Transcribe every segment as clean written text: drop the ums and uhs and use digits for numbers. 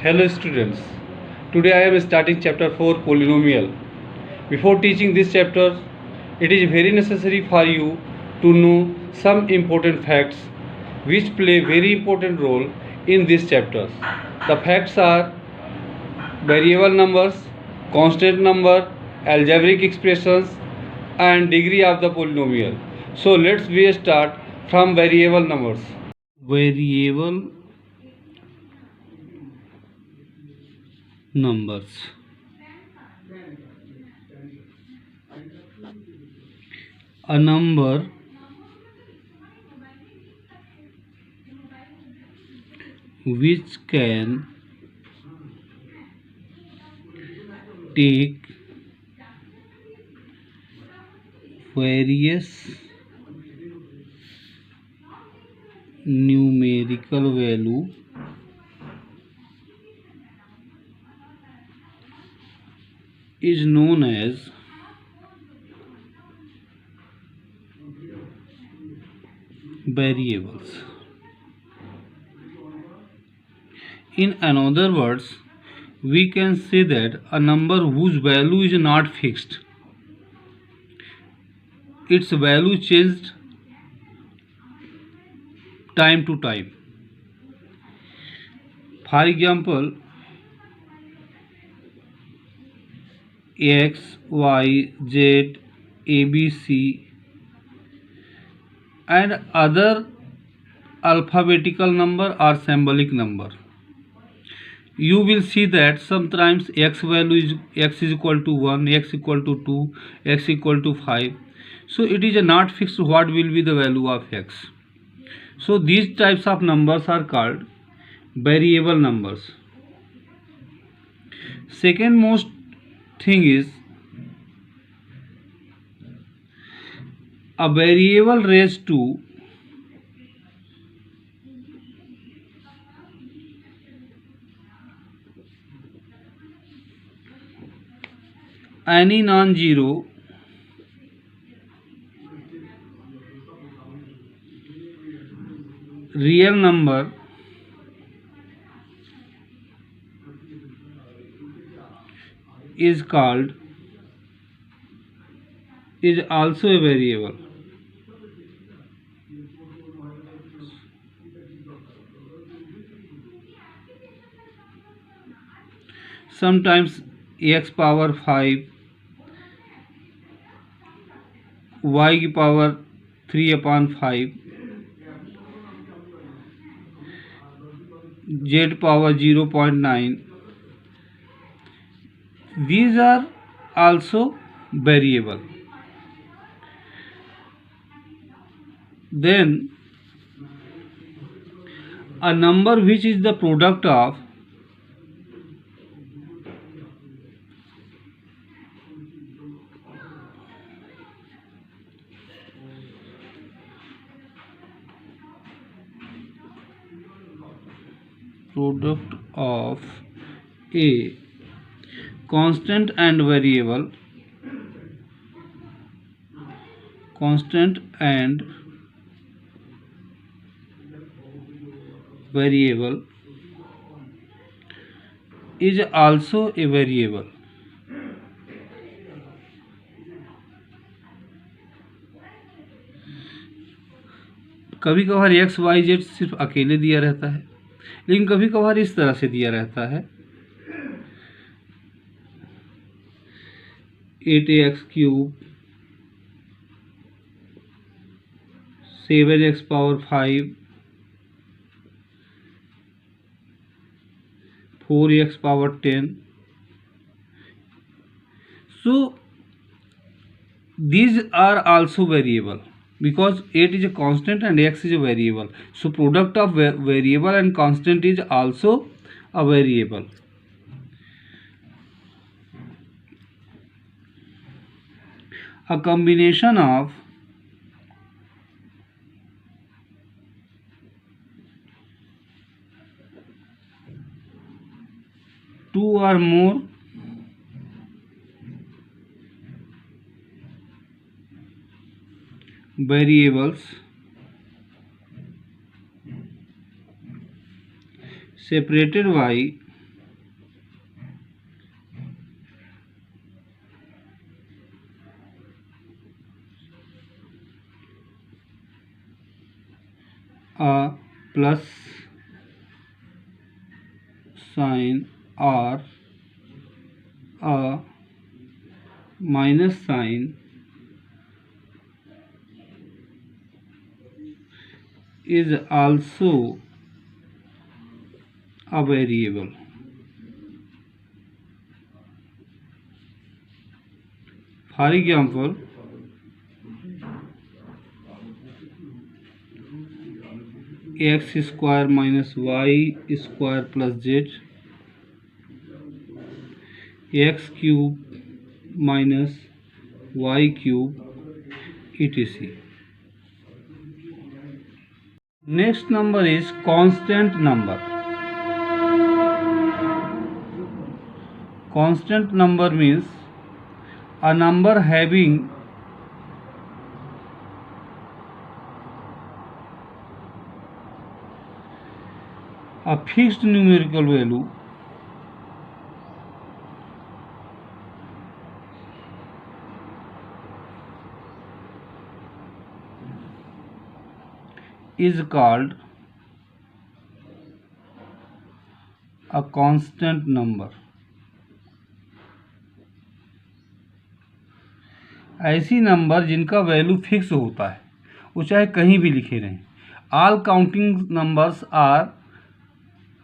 Hello students, today I am starting chapter 4 polynomial. Before teaching this chapter, it is very necessary for you to know some important facts which play very important role in this chapter. The facts are variable numbers, constant number, algebraic expressions and degree of the polynomial. So we start from variable numbers. Variable numbers. A number which can take various numerical value is known as variables. In another words, we can say that a number whose value is not fixed, its value changed time to time. For example, X, Y, Z, ABC and other alphabetical number or symbolic number. You will see that sometimes x value is x is equal to 1, x equal to 2, x equal to 5. So it is not fixed what will be the value of x. So these types of numbers are called variable numbers. Second most thing is a variable raised to any non-zero real number is also a variable. Sometimes x power 5, y power 3 upon 5, z power 0.9. These are also variable. Then a number which is the product of a constant and variable is also a variable. कभी कभार x Y Z सिर्फ अकेले दिया रहता है, लेकिन कभी कभार इस तरह से दिया रहता है 8x³ 7x power 5 4x power 10. So these are also variable because 8 is a constant and x is a variable. So product of variable and constant is also a variable. A combination of two or more variables separated by plus sign or a minus sign is also a variable. For example, x square minus y square plus z, x cube minus y cube, etc. Next number is constant number. Constant number means a number having a fixed numerical value is called a constant number. ऐसी number जिनका value fix होता है, वो चाहे कहीं भी लिखे रहें. All counting numbers are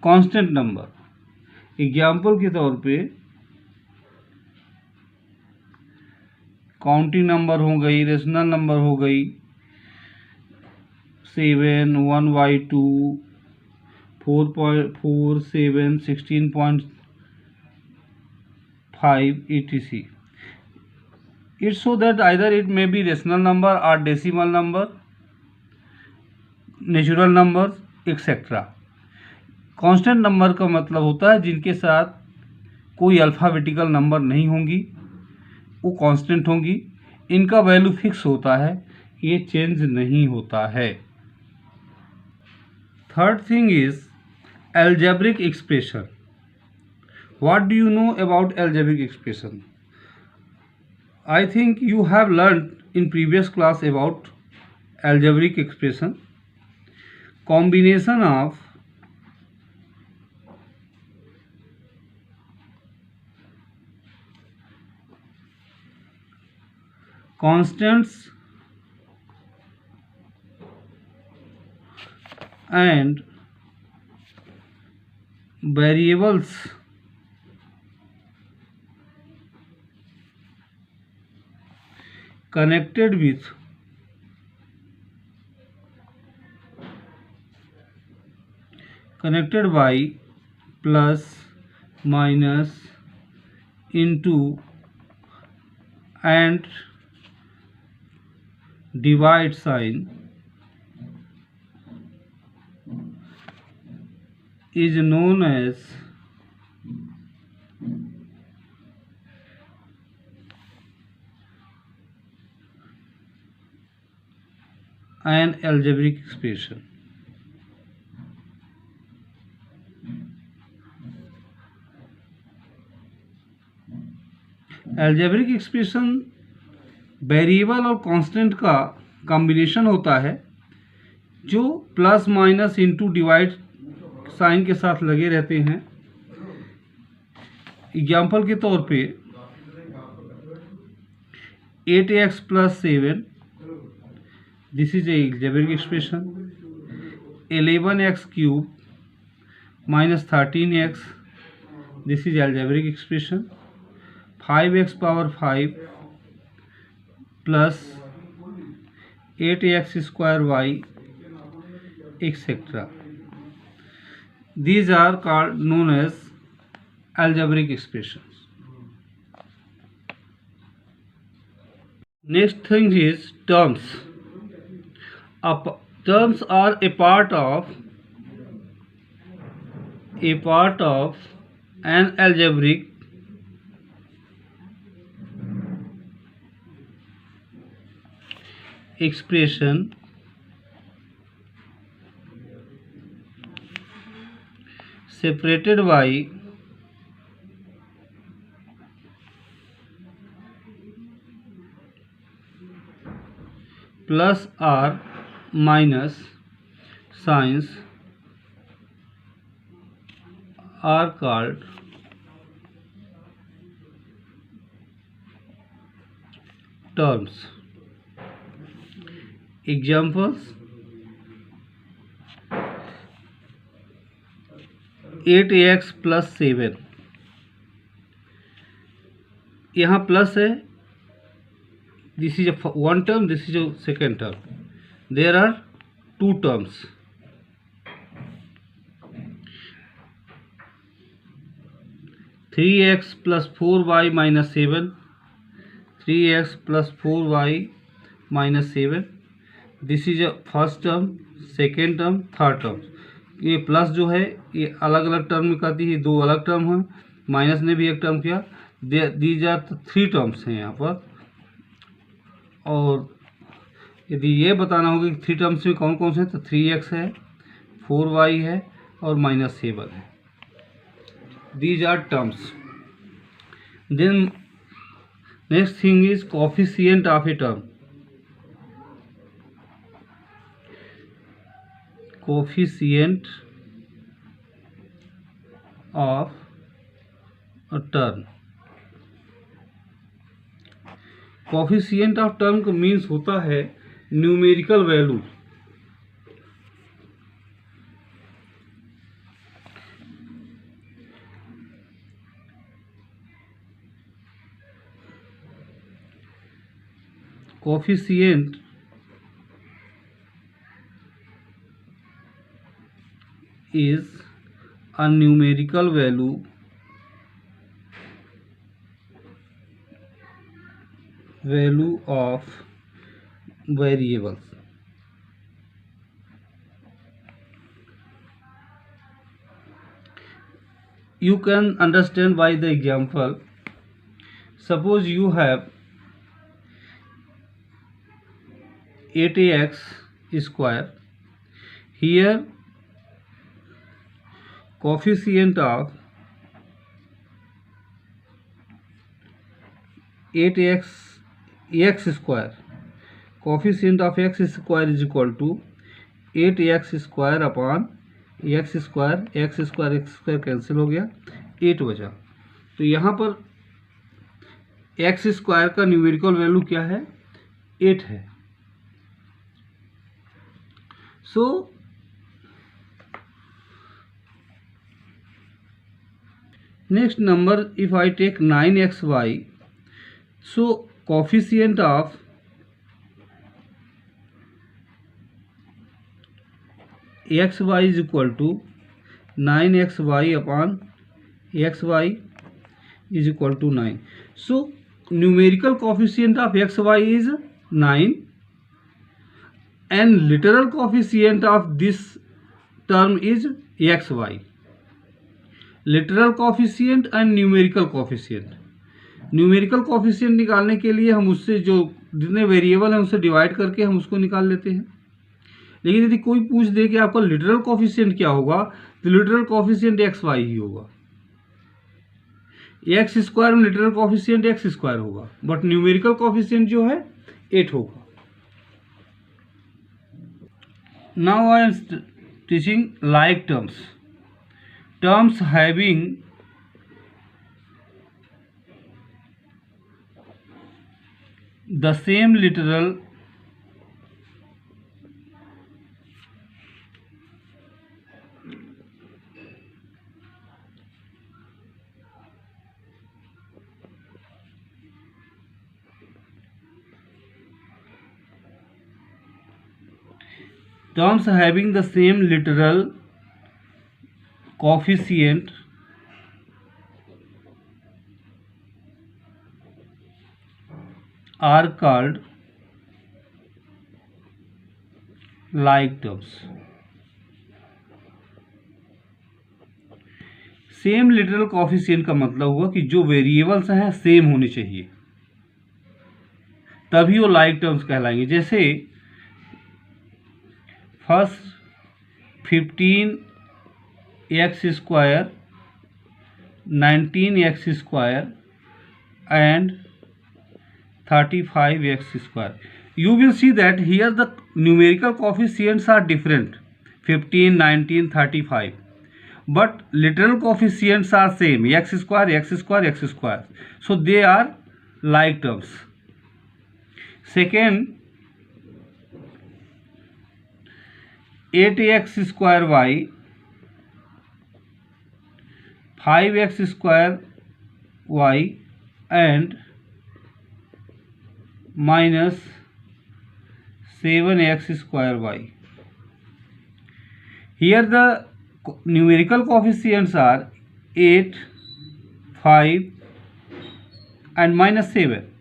constant number. Example के तौर पे काउंटिंग नंबर हो गई, रेशनल नंबर हो गई 7, 1/2, 4.4, 7, 16.5, etc. It's so that either it may be rational number or decimal number, natural number, etcetera. Constant number का मतलब होता है जिनके साथ कोई अल्फ़ाबेटिकल नंबर नहीं होंगी, वो कांस्टेंट होंगी. इनका वैल्यू फिक्स होता है, ये चेंज नहीं होता है. Third thing is algebraic expression. What do you know about algebraic expression? I think you have learned in previous class about algebraic expression. Combination of constants and variables connected by plus, minus, into and divide sign is known as an algebraic expression. algebraic expression variable और constant का combination होता है जो plus, minus, into, divide sign के साथ लगे रहते हैं. एग्जाम्पल के तौर पे 8x plus 7, this is a algebraic expression. 11x cube minus 13x, this is algebraic expression. 5x power 5 plus 8x square y, etc. These are called known as algebraic expressions. Next thing is terms. Terms are a part of an algebraic expression separated by plus or minus signs are called terms. Examples: 8x plus 7. यहाँ plus है, this is one term, this is second term. There are two terms. Three x plus 4y minus 7, 3x plus 4y minus 7. This is a first term, second term, third term. ये plus जो है ये अलग अलग term में करती है, दो अलग टर्म है. माइनस ने भी एक टर्म किया. दीज आर थ्री टर्म्स हैं यहाँ पर. और यदि ये बताना होगा कि थ्री टर्म्स में कौन कौन से हैं, तो 3x है, 4y है और माइनस 7 है. These are terms. Then next thing is coefficient of a term. Coefficient of a term. Coefficient of term का मीन्स होता है numerical value. Coefficient is a numerical value of variables. You can understand by the example. Suppose you have 8x square. Here coefficient of 8x square, coefficient of x square is equal to 8x square upon x square. x square cancel हो गया, 8 बचा. तो यहाँ पर x square का numerical value क्या है, 8 है. सो next number, if I take 9xy, so coefficient of xy is equal to 9xy upon xy is equal to 9. So numerical coefficient of xy is 9 and literal coefficient of this term is xy. Literal coefficient and numerical coefficient. Numerical coefficient निकालने के लिए हम उससे जो जितने variable हैं उससे divide करके हम उसको निकाल लेते हैं. लेकिन यदि कोई पूछ दे कि आपका लिटरल कोफिशिएंट क्या होगा, तो literal coefficient x why he होगा. एक्स स्क्वायर में लिटरल कोफिशिएंट एक्स स्क्वायर होगा, बट न्यूमेरिकल कोफिशिएंट जो है 8 होगा. Now I am teaching like terms. Terms having the same literal coefficient are called like terms. Same literal coefficient का मतलब हुआ कि जो वेरिएबल्स हैं सेम होने चाहिए, तभी वो लाइक टर्म्स कहलाएंगे. जैसे first 15x square, 19x square and 35x square. You will see that here the numerical coefficients are different, 15, 19, 35, but literal coefficients are same, x square, x square, x square. So they are like terms. Second, 8x square y, 5x square y and minus 7x square y. Here the numerical coefficients are 8, 5 and minus 7.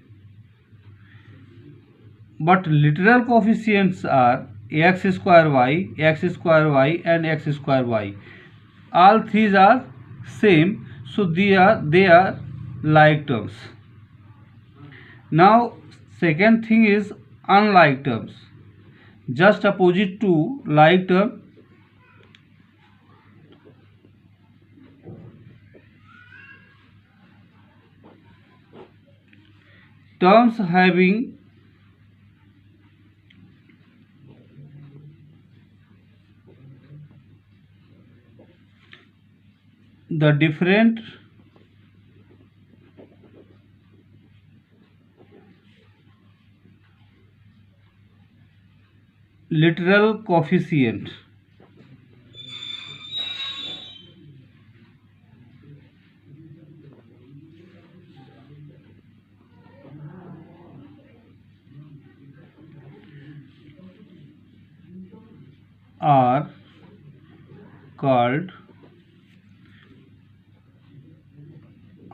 But literal coefficients are x square y and x square y. All threes are same, so they are like terms. Now second thing is unlike terms. Just opposite to like term, terms having the different literal coefficient are called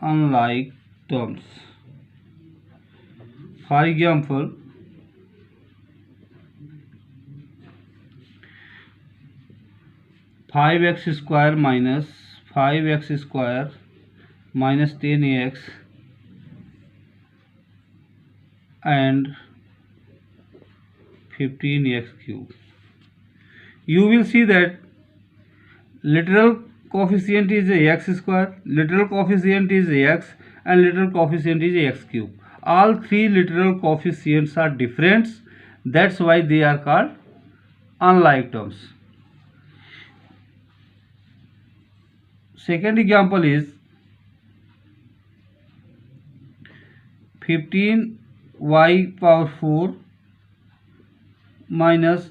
unlike terms. For example, 5x square minus 5x square minus 10x and 15x cube. You will see that literal coefficient is x square, literal coefficient is x and literal coefficient is x cube. All three literal coefficients are different, that's why they are called unlike terms. Second example is 15y power 4 minus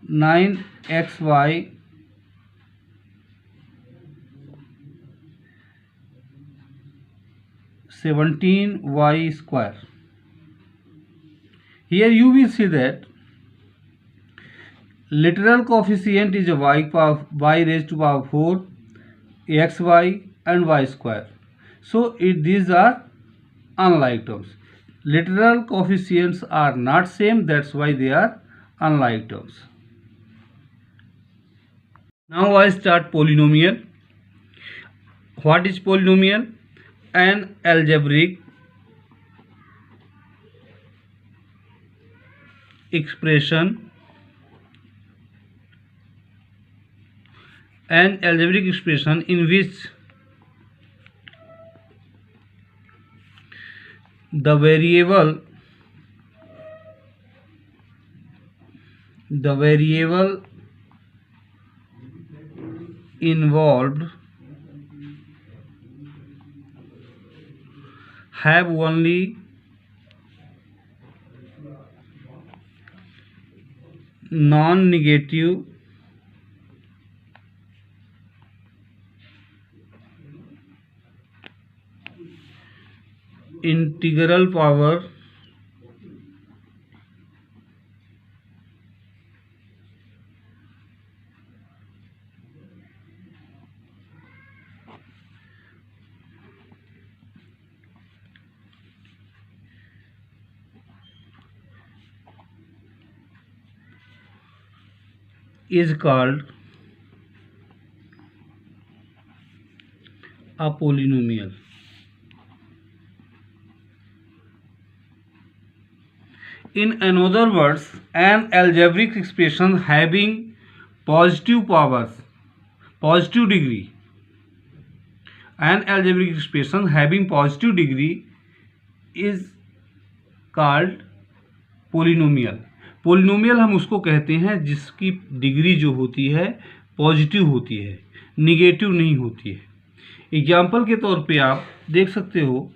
9xy (17y square). Here you will see that literal coefficient is y raised to power 4, xy and y square. So these are unlike terms. Literal coefficients are not same, that's why they are unlike terms. Now I start polynomial. What is polynomial? An algebraic expression in which the variable involved have only non-negative integral power is called a polynomial. In other words, an algebraic expression having positive powers, positive degree. An algebraic expression having positive degree is called polynomial. Polynomial हम उसको कहते हैं जिसकी degree जो होती है positive होती है, निगेटिव नहीं होती है। एग्जाम्पल के तौर पे आप देख सकते हो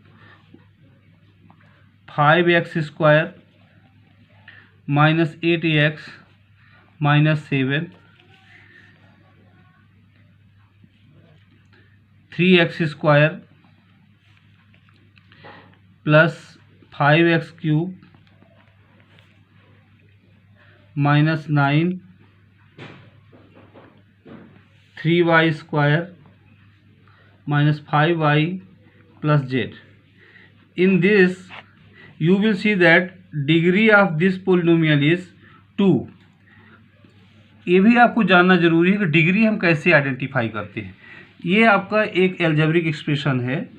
5x² - 8x - 7, 3x² + 5x³ - 9, 3y² - 5y + z. In this you will see that degree of this polynomial is 2. ये भी आपको जानना जरूरी है कि डिग्री हम कैसे आइडेंटिफाई करते हैं। ये आपका एक एल्जेब्रिक एक्सप्रेशन है।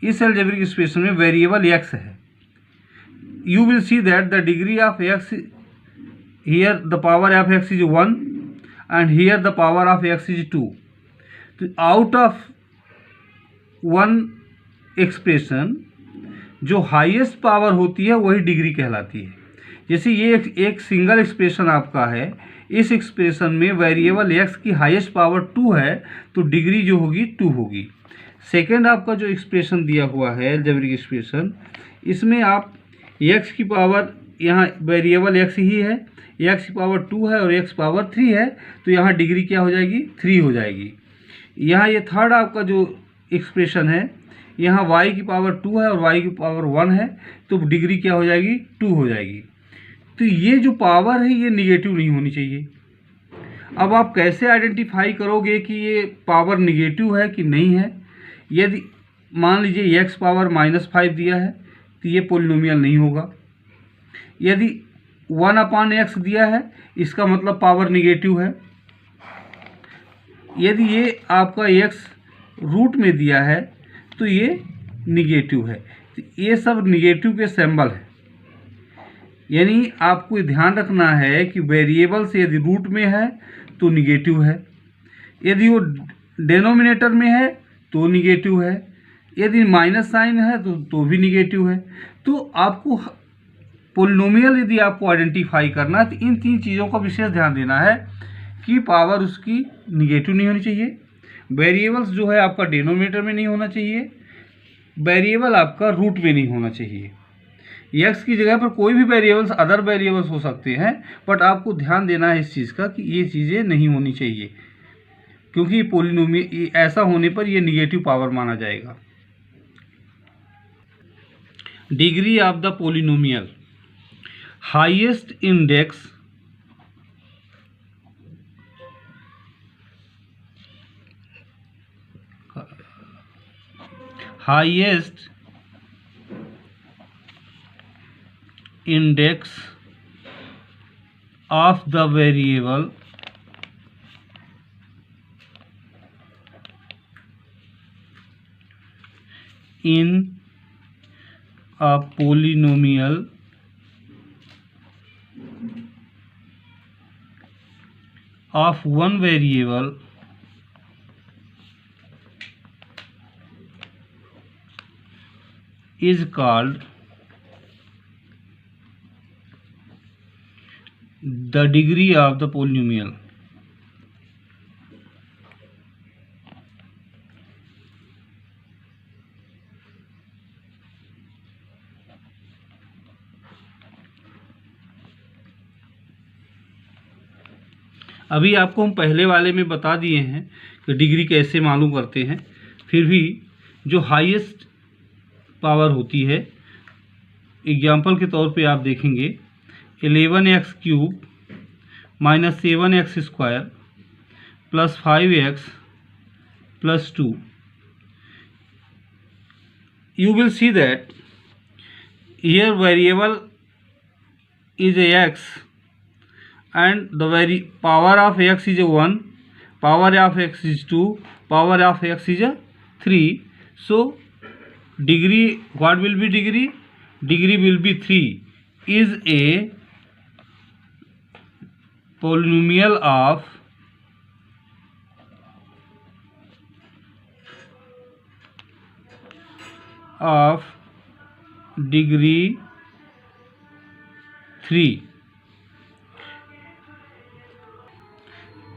इस एल्जेब्रिक एक्सप्रेशन में वेरिएबल x है। You will see that the degree of x here the power of x is 1 and here the power of x is 2। तो आउट ऑफ वन एक्सप्रेशन जो highest power होती है वही degree कहलाती है। जैसे ये एक सिंगल एक्सप्रेशन आपका है, इस एक्सप्रेशन में वेरिएबल x की हाईएस्ट पावर 2 है तो डिग्री जो होगी 2 होगी। सेकेंड आपका जो एक्सप्रेशन दिया हुआ है एल्जेब्रिक एक्सप्रेशन, इसमें आप x की पावर, यहाँ वेरिएबल x ही है, x की पावर 2 है और x पावर 3 है, तो यहाँ डिग्री क्या हो जाएगी 3 हो जाएगी। यहाँ ये थर्ड आपका जो एक्सप्रेशन है, यहाँ y की पावर 2 है और y की पावर 1 है, तो डिग्री क्या हो जाएगी 2 हो जाएगी। तो ये जो पावर है ये निगेटिव नहीं होनी चाहिए। अब आप कैसे आइडेंटिफाई करोगे कि ये पावर निगेटिव है कि नहीं है? यदि मान लीजिए x पावर -5 दिया है तो ये पोलिनोमियल नहीं होगा। यदि 1/x दिया है इसका मतलब पावर निगेटिव है। यदि ये आपका x रूट में दिया है तो ये निगेटिव है। तो ये सब निगेटिव के सिंबल है। यानी आपको ध्यान रखना है कि वेरिएबल से यदि रूट में है तो निगेटिव है, यदि वो डेनोमिनेटर में है तो निगेटिव है, यदि माइनस साइन है तो भी निगेटिव है। तो आपको पोलिनोमियल यदि आपको आइडेंटिफाई करना है तो इन तीन चीज़ों का विशेष ध्यान देना है कि पावर उसकी निगेटिव नहीं होनी चाहिए, वेरिएबल्स जो है आपका डिनोमिनेटर में नहीं होना चाहिए, वेरिएबल आपका रूट में नहीं होना चाहिए। x की जगह पर कोई भी वेरिएबल्स अदर वेरिएबल्स हो सकते हैं, बट आपको ध्यान देना है इस चीज़ का कि ये चीज़ें नहीं होनी चाहिए, क्योंकि पोलिनोमियल ऐसा होने पर ये निगेटिव पावर माना जाएगा। Degree of the polynomial, highest index of the variable in a polynomial of one variable is called the degree of the polynomial. अभी आपको हम पहले वाले में बता दिए हैं कि डिग्री कैसे मालूम करते हैं, फिर भी जो हाईएस्ट पावर होती है, एग्जाम्पल के तौर पे आप देखेंगे 11x³ - 7x² + 5x + 2. You will see that here variable is a x and the power of x is a 1, power of x is 2, power of x is a 3. So degree, what will be degree? Degree will be 3, is a polynomial of degree 3.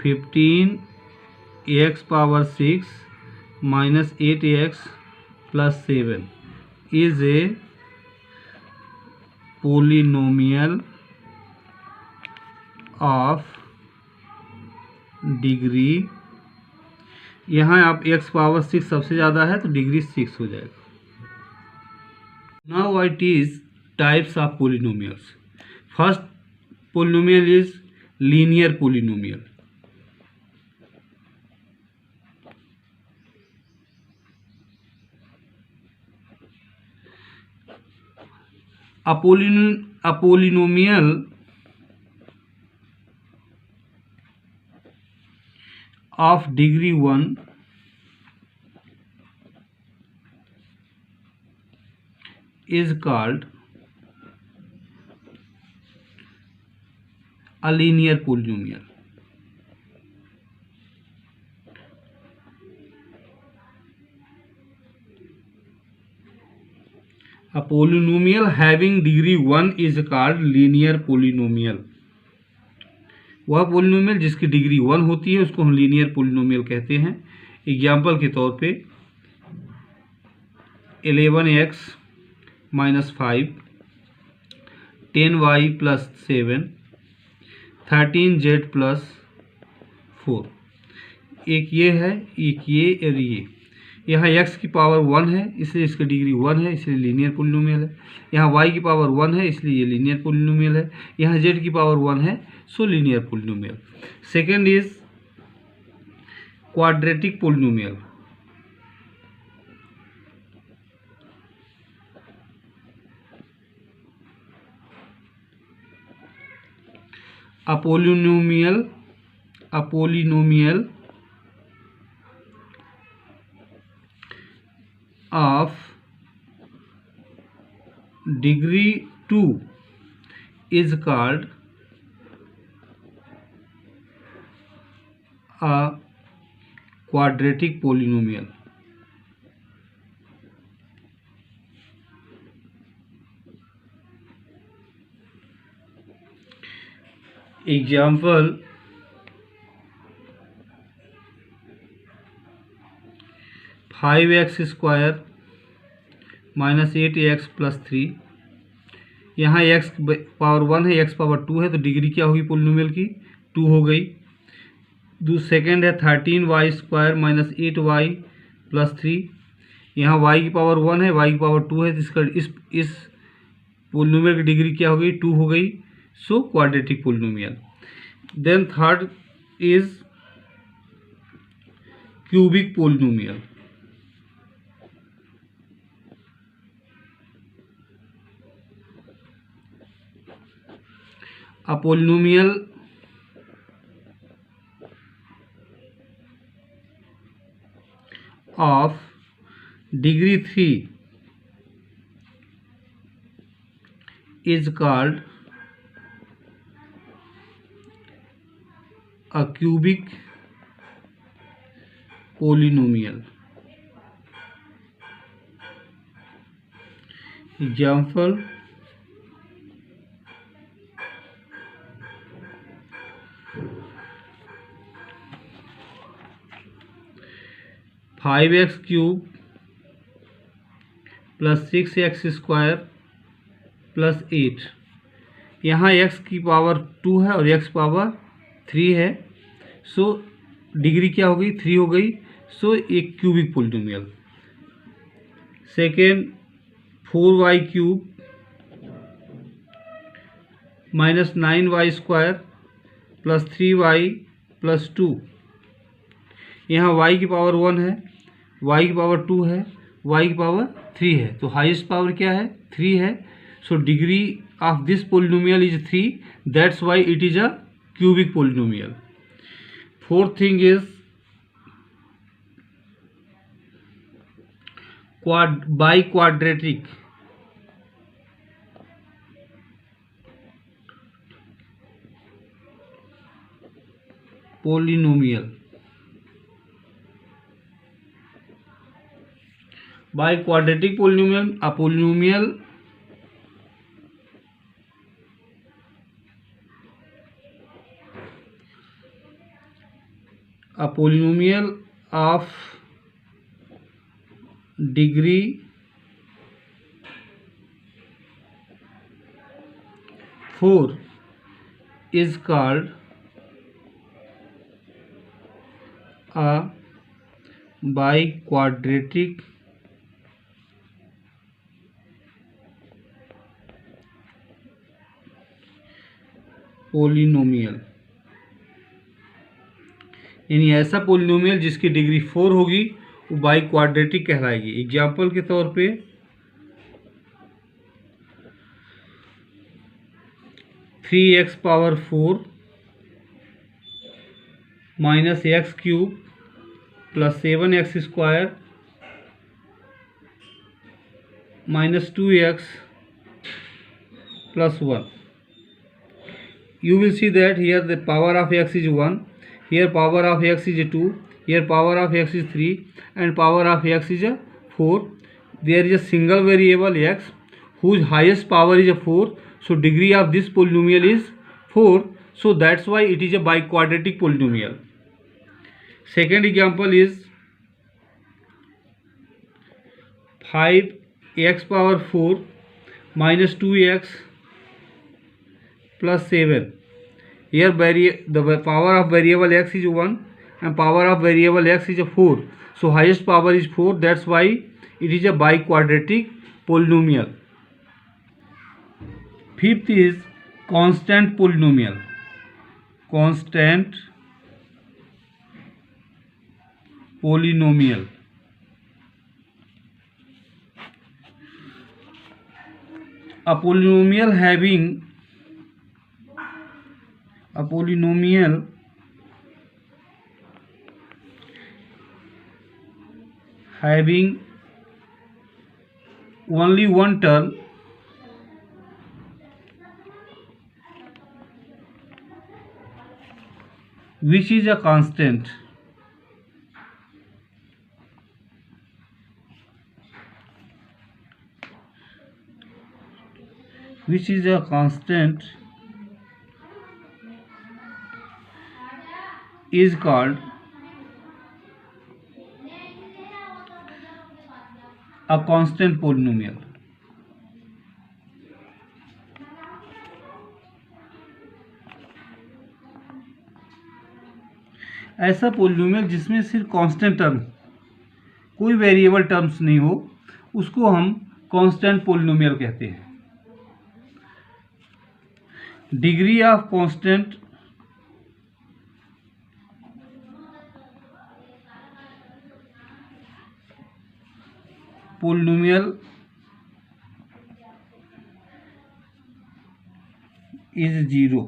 15x⁻6 minus 8x plus 7 is a polynomial of degree, यहाँ आप x⁻6 सबसे ज़्यादा है तो degree 6 हो जाएगा। Now I teach types of polynomials. First polynomial is linear polynomial. A polynomial of degree 1 is called a linear polynomial. A polynomial having degree 1 is called linear polynomial. वह polynomial जिसकी degree 1 होती है उसको हम linear polynomial कहते हैं। Example के तौर पे 11x - 5, 10y + 7, 13z + 4। एक ये है, एक ये और ये। यहाँ x की पावर 1 है इसलिए इसकी डिग्री 1 है, इसलिए लीनियर पोलिनोमियल है। यहाँ y की पावर 1 है इसलिए ये लीनियर पोलिनोमियल है। यहाँ z की पावर 1 है, सो linear polynomial. Second is quadratic polynomial. A polynomial of degree 2 is called a quadratic polynomial. Example 5x² - 8x + 3। यहाँ x पावर 1 है, x पावर 2 है तो डिग्री क्या होगी पोलिनोमियल की? 2 हो गई। सेकेंड है 13y² - 8y + 3। यहाँ y की पावर 1 है, y की पावर 2 है तो इसका इस पोलिनोमियल की डिग्री क्या हो गई? 2 हो गई। So quadratic polynomial. Then third is cubic polynomial. A polynomial of degree 3 is called a cubic polynomial. Example 5x³ + 6x² + 8। यहाँ x की पावर 2 है और x पावर 3 है, सो डिग्री क्या हो गई? 3 हो गई। सो एक cubic polynomial. Second 4y³ - 9y² + 3y + 2। यहाँ y की पावर 1 है, y की पावर 2 है, y की पावर 3 है तो हाईएस्ट पावर क्या है? 3 है। So degree of this polynomial is 3, that's why it is a cubic polynomial. Fourth thing is biquadratic. Polynomial biquadratic polynomial, a polynomial A polynomial of degree 4 is called a biquadratic polynomial, यानी ऐसा polynomial जिसकी degree 4 होगी वो by quadratic कहलाएगी। Example के तौर पे 3x power 4 minus x cube plus 7x square minus 2x plus 1. You will see that here the power of x is 1, here power of x is 2, here power of x is 3 and power of x is 4. There is a single variable x whose highest power is 4, so degree of this polynomial is 4, so that's why it is a biquadratic polynomial. Second example is 5x power 4 minus 2x plus 7. Here the power of variable x is 1 and power of variable x is 4. So highest power is 4. That's why it is a biquadratic polynomial. Fifth is constant polynomial. Constant polynomial. A polynomial having only one term which is a constant is called a constant polynomial. ऐसा polynomial जिसमें सिर्फ constant term, कोई variable terms नहीं हो, उसको हम constant polynomial कहते हैं. Degree of constant polynomial is 0.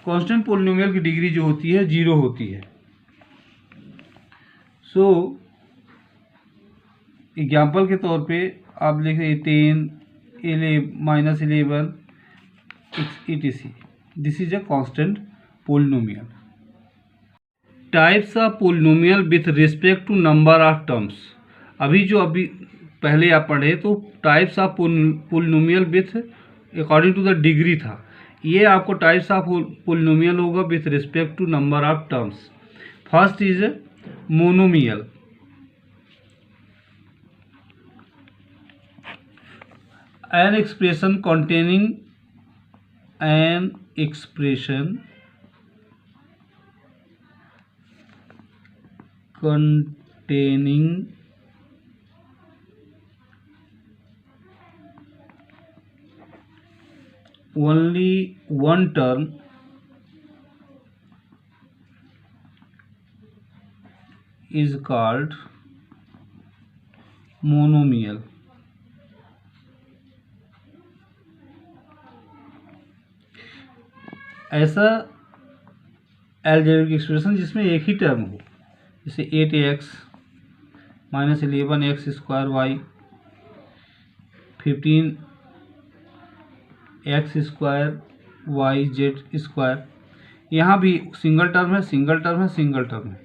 Constant polynomial की डिग्री जो होती है 0 होती है. सो एग्जाम्पल के तौर पे आप लिख रहे 10 -11 etc. This is a constant polynomial. Types of polynomial with respect to number of terms. अभी पहले आप पढ़े तो types of polynomial with according to the degree था. ये आपको टाइप्स ऑफ पोलिनोमियल होगा with respect to number of terms. First is monomial. an expression containing only one term is called monomial. ऐसा अलजेब्रिक एक्सप्रेशन जिसमें एक ही term हो, जैसे 8x minus 11x square y 15x square y z square. यहाँ भी single term है, single term है, सिंगल टर्म है.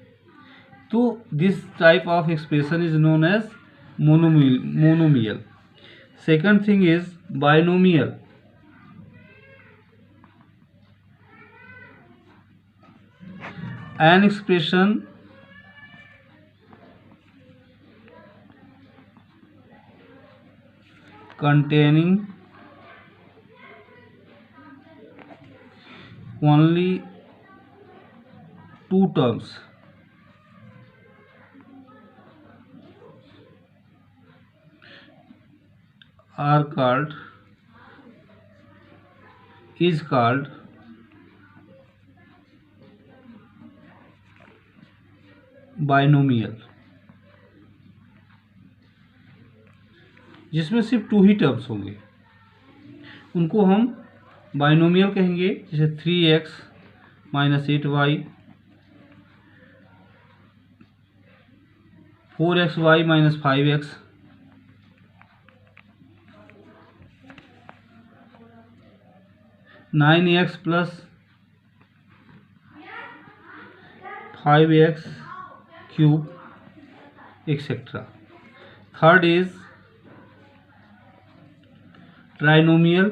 तो this type of expression is known as monomial. Second thing is binomial. an expression containing only two terms is called binomial. जिसमें सिर्फ to he terms होंगे उनको हम बाइनोमियल कहेंगे। जैसे 3x - 8y, 4xy - 5x, 9x + 5x cube, etc. Third is trinomial,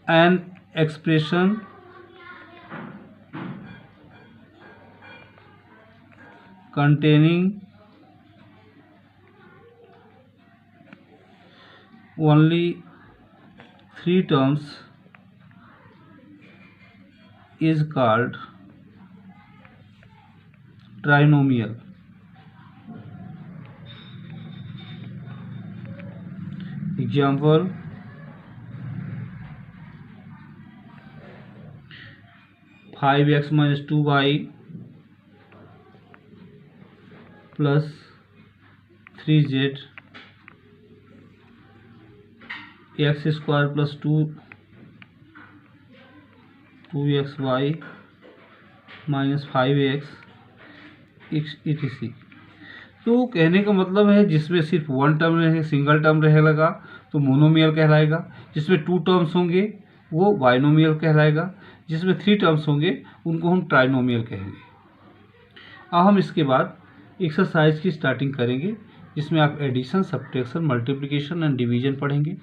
an expression containing only three terms is called trinomial। Example, 5x - 2y plus 3z, x square plus 2xy minus 5x etc। तो कहने का मतलब है जिसमें सिर्फ one term रहे, single term रहेगा तो मोनोमियल कहलाएगा। जिसमें टू टर्म्स होंगे वो बाइनोमियल कहलाएगा। जिसमें थ्री टर्म्स होंगे उनको हम ट्राइनोमियल कहेंगे। अब हम इसके बाद एक्सरसाइज की स्टार्टिंग करेंगे, जिसमें आप addition, subtraction, multiplication and division पढ़ेंगे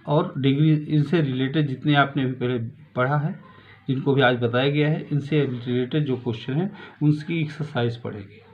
और डिग्री इनसे रिलेटेड जितने आपने अभी पहले पढ़ा है, जिनको भी आज बताया गया है, इनसे रिलेटेड जो क्वेश्चन है उनकी एक्सरसाइज पढ़ेंगे।